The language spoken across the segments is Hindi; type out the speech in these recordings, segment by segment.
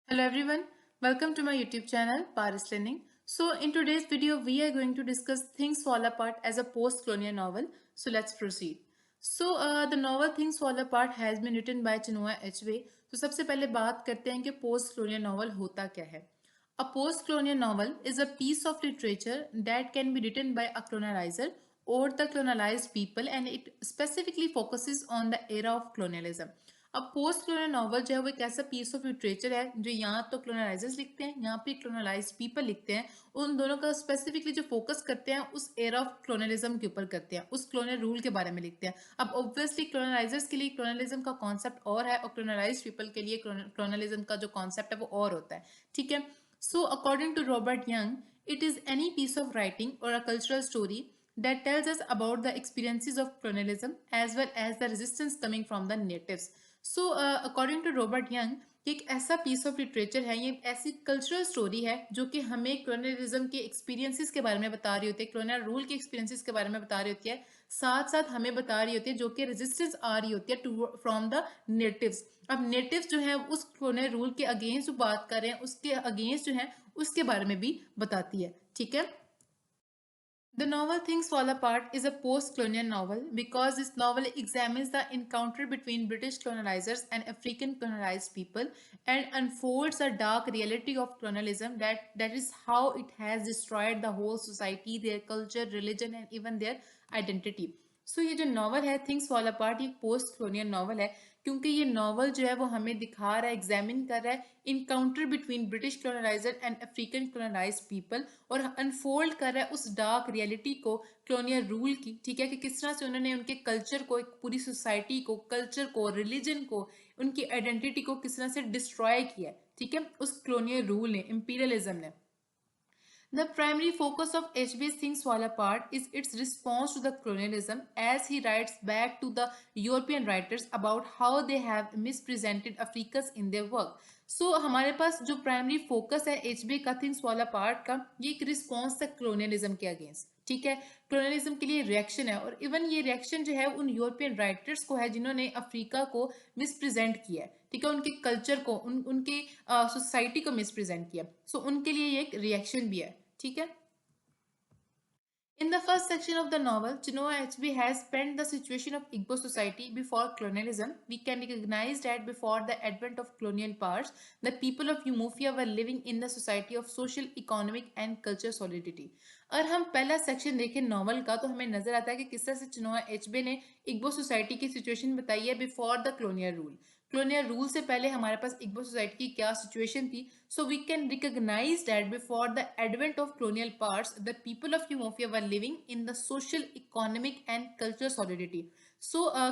Hello everyone, welcome to my YouTube channel Paris Learning. So in today's video we are going to discuss Things Fall Apart as a post-colonial novel. So let's proceed. The novel Things Fall Apart has been written by Chinua Achebe. तो सबसे पहले बात करते हैं कि post-colonial novel होता क्या है. A post-colonial novel is a piece of literature that can be written by a colonizer or the colonized people and it specifically focuses on the era of colonialism. अब पोस्ट क्लोनियल नॉवल जो है वो एक ऐसा पीस ऑफ लिटरेचर है जो यहाँ तो क्लोनलाइजर्स लिखते हैं, यहाँ पे क्लोनलाइज्ड पीपल लिखते हैं. उन दोनों का स्पेसिफिकली जो फोकस करते हैं उस एरा ऑफ क्लोनलिज्म के ऊपर करते हैं, उस क्लोनियल रूल के बारे में लिखते हैं. अब ऑब्वियसली क्लोनलाइजर्स के लिए क्लोनलिज्म का कॉन्सेप्ट और है और क्लोनलाइज्ड पीपल के लिए क्लोनलिज्म का जो कॉन्सेप्ट है वो और होता है. ठीक है. So according to Robert Young, it is any piece of writing और a cultural story that tells us about the experiences of colonialism as well as the resistance coming from the natives. According to Robert Young, एक ऐसा पीस ऑफ लिटरेचर है, ये ऐसी कल्चरल स्टोरी है जो कि हमें कॉलोनियलिज्म के एक्सपीरियंसेस के बारे में बता रही होती है, कॉलोनियल रूल के एक्सपीरियंसेस के बारे में बता रही होती है, साथ साथ हमें बता रही होती है जो कि रेजिस्टेंस आ रही होती है टू फ्रॉम द नेटिव्स. अब नेटिव्स जो है उस कॉलोनियल रूल के अगेंस्ट जो बात कर रहे हैं उसके अगेंस्ट जो है उसके बारे में भी बताती है. ठीक है. The novel Things Fall Apart is a post-colonial novel because this novel examines the encounter between British colonizers and African colonized people and unfolds a dark reality of colonialism that is how it has destroyed the whole society, their culture, religion and even their identity. ये जो नॉवल है थिंग्स फॉल अपार्ट, ये पोस्ट colonial नॉवल है क्योंकि ये नॉवल जो है वो हमें दिखा रहा है, एग्जामिन कर रहा है encounter between British coloniser and African colonised people और अनफोल्ड कर रहा है उस डार्क रियलिटी को कॉलोनियल रूल की. ठीक है, कि किस तरह से उन्होंने उनके कल्चर को, एक पूरी सोसाइटी को, कल्चर को, रिलीजन को, उनकी आइडेंटिटी को किस तरह से डिस्ट्रॉय किया. ठीक है, उस कॉलोनियल रूल ने, इंपीरियलिज्म ने. The primary focus of H.B. Things Fall Apart is its response to the colonialism as he writes back to the European writers about how they have misrepresented Africans in their work. हमारे पास जो प्राइमरी फोकस है एचबी का थिंग्स फॉल अपार्ट का, ये एक रिस्पॉन्स है colonialism के अगेंस्ट. ठीक है, colonialism के लिए रिएक्शन है और इवन ये रिएक्शन जो है उन यूरोपियन राइटर्स को है जिन्होंने अफ्रीका को मिसप्रेजेंट किया है. ठीक है, उनके कल्चर को, उनके सोसाइटी को मिसप्रेजेंट किया. उनके लिए ये एक रिएक्शन भी है. ठीक है. In the first section of the novel, Chinua Achebe has spent the situation of Igbo society before colonialism. We can recognize that before the advent of colonial powers, the people of Umofia were living in the society of social, economic and cultural solidity. और हम पहला सेक्शन देखें नॉवल का तो हमें नजर आता है कि किस तरह से चिनोआ एचबे ने इग्बो सोसाइटी की सिचुएशन बताई है before the colonial rule. colonial rule से पहले हमारे पास इग्बो सोसाइटी की क्या सिचुएशन थी. So we can recognize that before the advent of colonial powers, the people of Umofia were living in the social, economic and cultural solidity.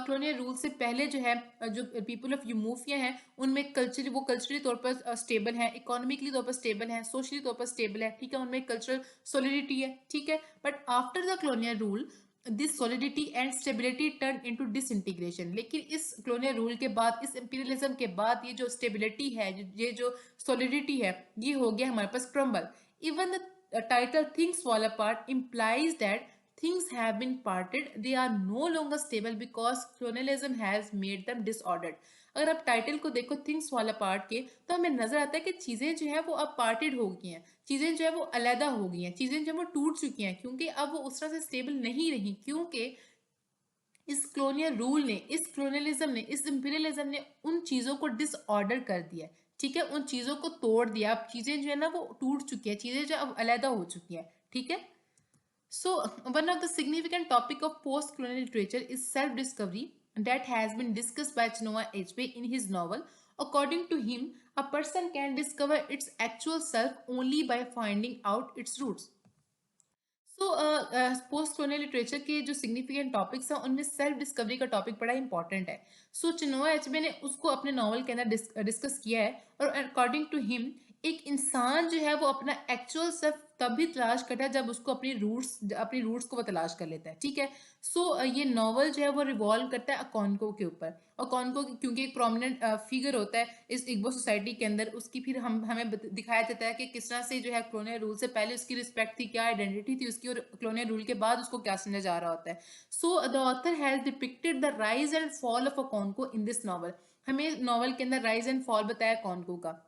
colonial rule से पहले जो है जो पीपल ऑफ यूमोफिया है उनमें कल्चरली तौर पर स्टेबल है, इकोनॉमिकली तौर पर स्टेबल है, सोशली तौर पर स्टेबल है. ठीक है, उनमें कल्चरल सॉलिडिटी है. ठीक है, but after the colonial rule this solidity and stability turn into disintegration. लेकिन इस colonial रूल के बाद, इस इंपीरियलिज्म के बाद ये जो स्टेबिलिटी है, ये जो सॉलिडिटी है, ये हो गया हमारे पास crumble. Even the title Things Fall Apart implies that things have been parted, they are no longer stable because colonialism has made them disordered. अगर आप टाइटल को देखो थिंग्स फॉल अपार्ट के तो हमें नजर आता है कि चीजें जो है वो अब पार्टेड हो गई हैं, चीजें जो है वो अलहदा हो गई हैं, चीजें जो है वो टूट चुकी हैं क्योंकि अब वो उस तरह से स्टेबल नहीं रही, क्योंकि इस colonial रूल ने, इस colonialism ने, इस imperialism ने उन चीजों को डिसऑर्डर कर दिया. ठीक है, उन चीजों को तोड़ दिया. अब चीजें जो है ना वो टूट चुकी है, चीजें जो अब अलहदा हो चुकी हैं. ठीक है. One of the significant topic of post-colonial literature is self-discovery that has been discussed by Chinua Achebe in his novel. According to him, a person can discover its actual self only by finding out its roots. Post colonial literature के जो सिग्निफिकेंट टॉपिक्स हैं उनमें सेल्फ डिस्कवरी का टॉपिक बड़ा इंपॉर्टेंट है. चिनोआ एचबे ने उसको अपने नॉवल के अंदर डिस्कस किया है और अकॉर्डिंग टू हिम एक इंसान जो है वो अपना एक्चुअल सेल्फ तभी तलाश करता है जब उसको अपनी रूट्स को वो तलाश कर लेता है. ठीक है. ये नॉवल जो है वो रिवॉल्व करता है अकोनको के ऊपर. अकोनको क्योंकि एक प्रोमिनेंट फिगर होता है इस इग्बो सोसाइटी के अंदर, उसकी फिर हमें दिखाया जाता है कि किस तरह से जो है colonial रूल से पहले उसकी रिस्पेक्ट थी, क्या आइडेंटिटी थी उसकी, और colonial रूल के बाद उसको क्या समझा जा रहा होता है. The author has depicted the rise and fall of Okonkwo in this novel. हमें नॉवल के अंदर राइज एंड फॉल बताया अकोनको का.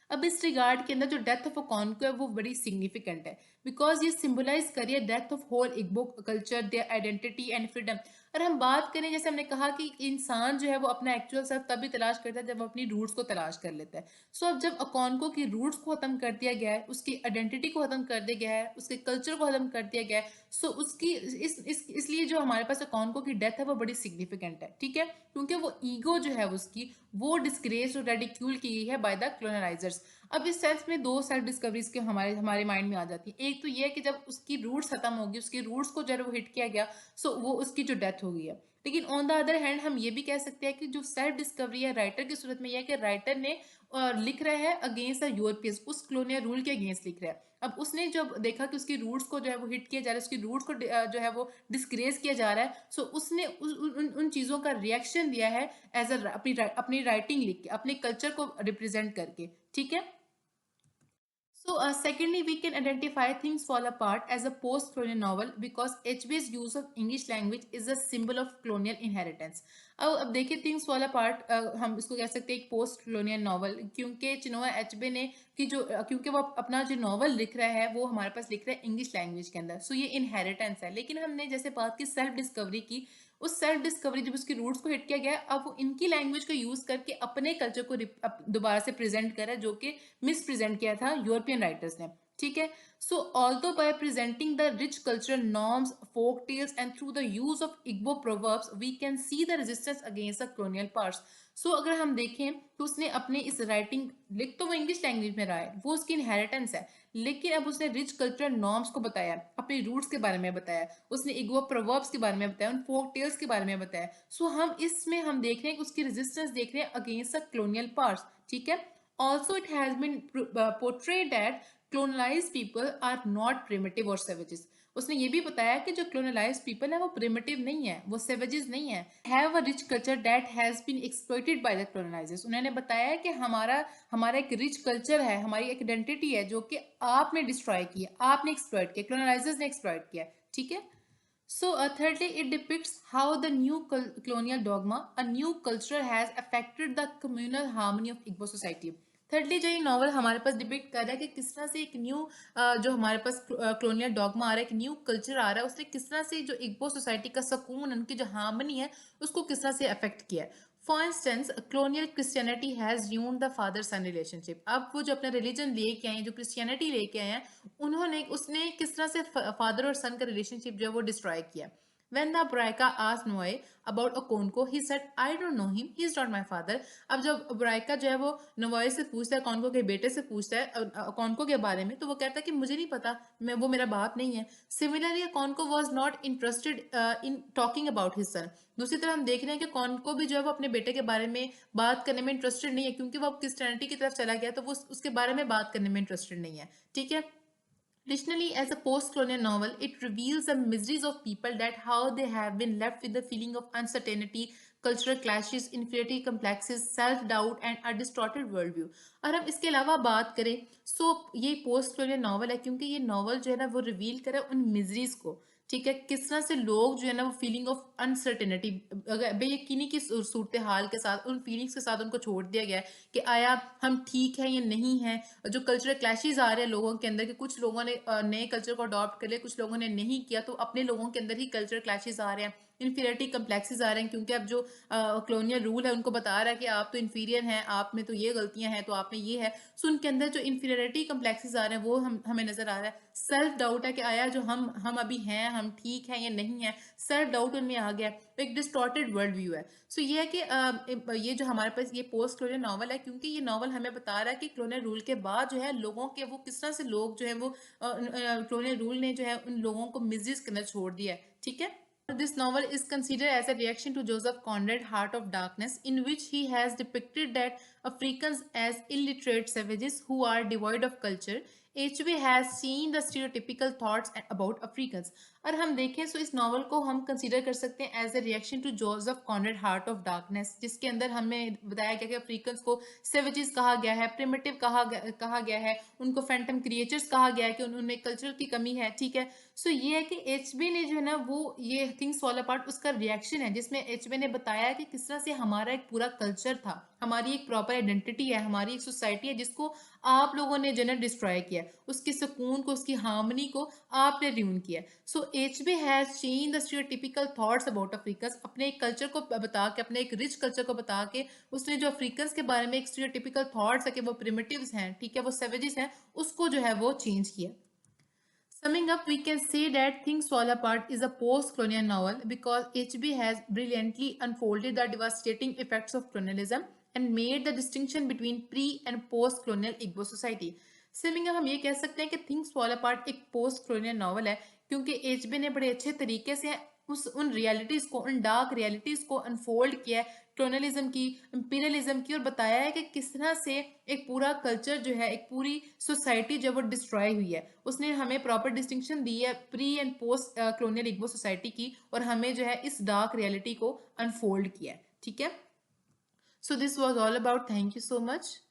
अब इस रिगार्ड के अंदर जो डेथ ऑफ अकॉनको है वो बड़ी सिग्निफिकेंट है, बिकॉज ये सिंबलाइज करिए death of whole Igbo culture, their identity and freedom. और हम बात करें, जैसे हमने कहा कि इंसान जो है वो अपना एक्चुअल सेल्फ तभी तलाश करता है जब वो अपनी रूट्स को तलाश कर लेता है। सो अब जब अकॉनको की रूट्स को खत्म कर दिया गया है, उसकी आइडेंटिटी को खत्म कर दिया गया है, उसके कल्चर को खत्म कर दिया गया है, सो उसकी इसलिए जो हमारे पास अकॉनको की डेथ है वो बड़ी सिग्निफिकेंट है, ठीक है, क्योंकि वो ईगो जो है उसकी वो डिस्ग्रेस और रेडिक्यूल की गई है बाय द कॉलोनाइजर्स। अब इस सेंस में दो सेल्फ डिस्कवरीज के हमारे हमारे माइंड में आ जाती है। एक तो ये है कि जब उसकी रूट्स खत्म होगी, उसकी रूट्स को जब वो हिट किया गया, सो वो उसकी जो डेथ हो गई है। लेकिन ऑन द अदर हैंड हम ये भी कह सकते हैं कि जो सेल्फ डिस्कवरी है राइटर की सूरत में यह है कि राइटर ने लिख रहा है अगेंस्ट द यूरोपियंस, उस कॉलोनियल रूल के अगेंस्ट लिख रहा है। अब उसने जब देखा कि उसकी रूट्स को जो है वो हिट किया जा रहा है, उसकी रूट्स को जो है वो डिस्ग्रेस किया जा रहा है, सो उसने उन चीज़ों का रिएक्शन दिया है एज अ अपनी राइटिंग लिख के, अपने कल्चर को रिप्रेजेंट करके, ठीक है। So, secondly, we can identify Things Fall Apart as a post-colonial novel because HB's use of English language is a symbol of colonial inheritance. अब देखिए, थिंग्स फॉल अपार्ट हम इसको कह सकते हैं एक पोस्ट colonial नॉवल, क्योंकि चिनोआ एचबे ने कि जो क्योंकि वो अपना जो नॉवल लिख रहा है वो हमारे पास लिख रहा है इंग्लिश लैंग्वेज के अंदर, सो ये इनहेरिटेंस है। लेकिन हमने जैसे बात की सेल्फ डिस्कवरी की, उस सेल्फ डिस्कवरी जब उसकी रूट्स को हिट किया गया, अब वो इनकी लैंग्वेज को यूज करके अपने कल्चर को दोबारा से प्रेजेंट कर रहा है, जो कि मिस प्रेजेंट किया था यूरोपियन राइटर्स ने, ठीक है। So although by presenting the rich cultural norms, folk tales and through the use of Igbo proverbs we can see the resistance against the colonial parts. सो अगर हम देखें तो उसने अपने इस राइटिंग, लिख तो वो इंग्लिश लैंग्वेज में रहा है, वो उसकी इनहेरिटेंस है, लेकिन अब उसने रिच कल्चरल नॉर्म्स को बताया, अपनी रूट्स के बारे में बताया, उसने इग्बो प्रोवर्ब्स के बारे में बताया, उन फोक टेल्स के बारे में बताया। सो हम इसमें हम देख रहे हैं कि उसकी रेजिस्टेंस देख रहे हैं अगेंस्ट द colonial पार्ट्स, ठीक है। Also, it has been portrayed that colonized people are not primitive or savages. उसने ये भी बताया कि जो colonized people है वो primitive नहीं है, वो savages नहीं है, have a rich culture that has been exploited by the colonizers. उन्होंने बताया कि हमारा हमारा एक rich culture है, हमारी एक identity है जो कि आपने destroy किया, आपने exploit किया, colonizers ने exploit किया, ठीक है। So, thirdly, it depicts how the new colonial dogma, a new culture, has affected the communal harmony of Igbo society. Thirdly जो ये नॉवल हमारे पास डिपिक्ट कर रहा है कि किस तरह से एक न्यू जो हमारे पास कॉलोनियल डॉगमा आ रहा है, एक न्यू कल्चर आ रहा है, उसने किस तरह से जो इग्बो सोसाइटी का सुकून, उनकी जो हार्मनी है, उसको किस तरह से अफेक्ट किया है। For instance, colonial Christianity has ruined the father son relationship. अब वो जो अपना रिलीजन लेके आए हैं, जो क्रिश्चियनिटी लेके आए हैं, उन्होंने उसने किस तरह से फादर और सन का रिलेशनशिप जो है वो डिस्ट्रॉय किया। When the Braika asked Noe about Okonko, he said, "I don't know him. He's not my father." अब जब ब्राइका जो है वो नोए से पूछता है, कॉन्को के बेटे से पूछता है कॉन्को के बारे में, तो वो कहता है कि मुझे नहीं पता, मैं वो मेरा बाप नहीं है। Similarly Okonkwo was not interested in talking about his son. दूसरी तरफ हम देख रहे हैं कि कॉन्को भी जो है वो अपने बेटे के बारे में बात करने में इंटरेस्टेड नहीं है, क्योंकि वो अब क्रिश्चियनिटी की तरफ चला गया, तो वो उसके बारे में बात करने में इंटरेस्टेड नहीं है, ठीक है। Additionally, as a post-colonial novel, it reveals the miseries of people, that how they have been left with the feeling of uncertainty, cultural clashes, inferiority complexes, self-doubt and a distorted worldview. और हम इसके अलावा बात करें, सो ये पोस्ट-colonial नॉवल है क्योंकि ये नॉवल जो है ना वो रिवील करे उन मिजरीज को, ठीक है, किस तरह से लोग जो है ना वो फीलिंग ऑफ अनसर्टेनिटी, बेयकीनी की सूरत हाल के साथ, उन फीलिंग्स के साथ उनको छोड़ दिया गया है कि आया हम ठीक है या नहीं है। जो कल्चरल क्लैशेस आ रहे हैं लोगों के अंदर, कि कुछ लोगों ने नए कल्चर को अडॉप्ट कर लिया, कुछ लोगों ने नहीं किया, तो अपने लोगों के अंदर ही कल्चरल क्लैशेस आ रहे हैं, इन्फीरियरिटी कम्प्लेक्सेस आ रहे हैं, क्योंकि अब जो कॉलोनियल रूल है उनको बता रहा है कि आप तो इन्फीरियर हैं, आप में तो ये गलतियां हैं, तो आप में ये है। सो उनके अंदर जो इन्फीरियरिटी कम्प्लेक्सेस आ रहे हैं वो हमें नजर आ रहा है। सेल्फ डाउट है कि आया जो हम अभी हैं, हम ठीक हैं या नहीं है, सेल्फ डाउट उनमें आ गया, एक डिस्टॉर्टेड वर्ल्ड व्यू है। सो ये है कि ये जो हमारे पास ये पोस्ट कॉलोनियल नॉवल है, क्योंकि ये नॉवल हमें बता रहा है कि कॉलोनियल रूल के बाद जो है लोगों के वो किस तरह से लोग जो है वो कॉलोनियल रूल ने जो है उन लोगों को मिसयूज करना छोड़ दिया है, ठीक है। This novel is considered as a reaction to Joseph Conrad Heart of Darkness, in which he has depicted that Africans as illiterate savages who are devoid of culture. HB has seen the stereotypical thoughts about Africans. और हम देखें तो इस नॉवल को हम कंसीडर कर सकते हैं as a reaction to Joseph Conrad Heart of Darkness, जिसके अंदर हमें बताया गया कि अफ्रीकन्स को सेवेजेस कहा गया है, प्रिमिटिव कहा गया है, उनको फैंटम क्रिएचर्स कहा गया है कि उनमें कल्चर की कमी है, ठीक है। सो ये है कि एचबी ने जो है ना वो ये थिंग्स फॉल अपार्ट उसका रिएक्शन है, जिसमें एचबी ने बताया कि किस तरह से हमारा एक पूरा कल्चर था, हमारी एक प्रॉपर आइडेंटिटी है, हमारी एक सोसाइटी है जिसको आप लोगों ने जो है डिस्ट्रॉय किया है, उसके सुकून को, उसकी हार्मनी को आपने र्यून किया है। So Achebe has change the stereotypical thoughts about Africans, अपने एक कल्चर को बता के, अपने एक रिच कल्चर को बता के उसने जो अफ्रीकन्स के बारे में एक स्टीरियोटिपिकल थॉट्स है कि वो प्रिमिटिव्स हैं, ठीक है, वो सेवेजेस हैं, उसको जो है वो चेंज किया। Summing up, we can say that Things Fall Apart is a post-colonial novel because HB has brilliantly unfolded the devastating effects of colonialism and made the distinction between pre- and post-colonial Igbo society. Summing up, हम ये कह सकते हैं कि Things Fall Apart एक post-colonial novel है क्योंकि HB ने बड़े अच्छे तरीके से उन रियलिटीज को, उन डार्क रियलिटीज को अनफोल्ड किया है, कलोनलिज्म की, इंपीरियलिज्म की, और बताया है कि किस तरह से एक पूरा कल्चर जो है, एक पूरी सोसाइटी जो वो डिस्ट्रॉय हुई है। उसने हमें प्रॉपर डिस्टिंक्शन दी है pre and post colonial Igbo society की, और हमें जो है इस डार्क रियलिटी को अनफोल्ड किया है। ठीक है, so this was all about, thank you so much.